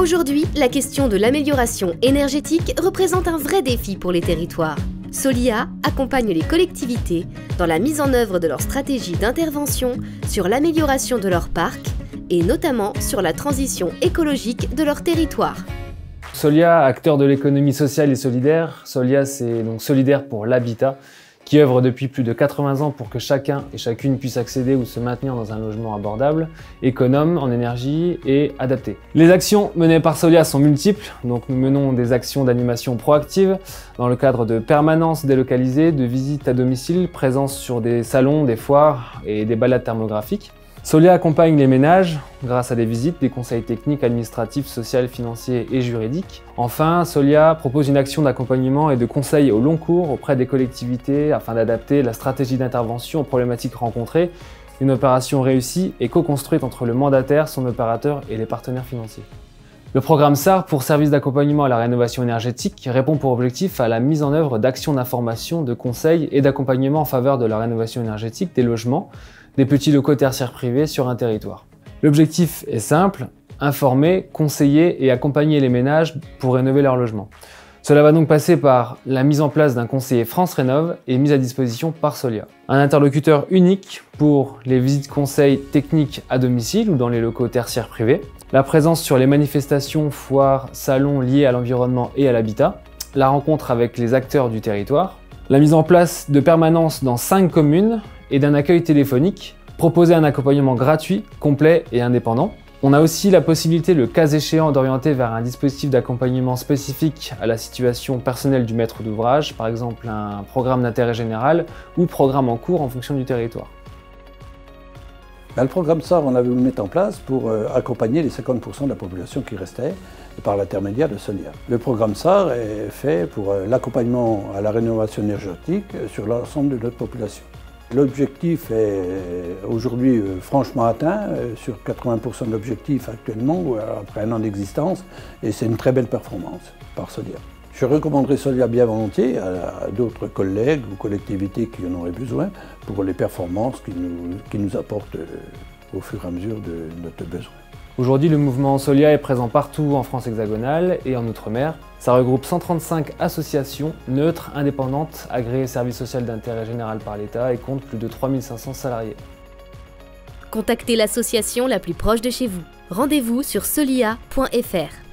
Aujourd'hui, la question de l'amélioration énergétique représente un vrai défi pour les territoires. Solia accompagne les collectivités dans la mise en œuvre de leur stratégie d'intervention sur l'amélioration de leur parc et notamment sur la transition écologique de leur territoire. Solia, acteur de l'économie sociale et solidaire. Solia, c'est donc solidaire pour l'habitat, qui œuvre depuis plus de 80 ans pour que chacun et chacune puisse accéder ou se maintenir dans un logement abordable, économe en énergie et adapté. Les actions menées par Solia sont multiples, donc nous menons des actions d'animation proactive dans le cadre de permanences délocalisées, de visites à domicile, présence sur des salons, des foires et des balades thermographiques. Solia accompagne les ménages grâce à des visites, des conseils techniques, administratifs, sociaux, financiers et juridiques. Enfin, Solia propose une action d'accompagnement et de conseil au long cours auprès des collectivités afin d'adapter la stratégie d'intervention aux problématiques rencontrées. Une opération réussie et co-construite entre le mandataire, son opérateur et les partenaires financiers. Le programme SAR, pour Service d'accompagnement à la rénovation énergétique, répond pour objectif à la mise en œuvre d'actions d'information, de conseil et d'accompagnement en faveur de la rénovation énergétique des logements, des petits locaux tertiaires privés sur un territoire. L'objectif est simple, informer, conseiller et accompagner les ménages pour rénover leur logement. Cela va donc passer par la mise en place d'un conseiller France Rénov et mise à disposition par Solia. Un interlocuteur unique pour les visites conseils techniques à domicile ou dans les locaux tertiaires privés, la présence sur les manifestations, foires, salons liés à l'environnement et à l'habitat, la rencontre avec les acteurs du territoire, la mise en place de permanences dans 5 communes et d'un accueil téléphonique, proposer un accompagnement gratuit, complet et indépendant. On a aussi la possibilité, le cas échéant, d'orienter vers un dispositif d'accompagnement spécifique à la situation personnelle du maître d'ouvrage, par exemple un programme d'intérêt général ou programme en cours en fonction du territoire. Le programme SAR, on avait voulu le mettre en place pour accompagner les 50% de la population qui restait par l'intermédiaire de Solia. Le programme SAR est fait pour l'accompagnement à la rénovation énergétique sur l'ensemble de notre population. L'objectif est aujourd'hui franchement atteint, sur 80% de l'objectif actuellement, après un an d'existence, et c'est une très belle performance par Solia. Je recommanderais Solia bien volontiers à d'autres collègues ou collectivités qui en auraient besoin pour les performances qu'ils nous apportent au fur et à mesure de notre besoin. Aujourd'hui, le mouvement Solia est présent partout en France hexagonale et en Outre-mer. Ça regroupe 135 associations neutres, indépendantes, agréées service social d'intérêt général par l'État et compte plus de 3500 salariés. Contactez l'association la plus proche de chez vous. Rendez-vous sur solia.fr.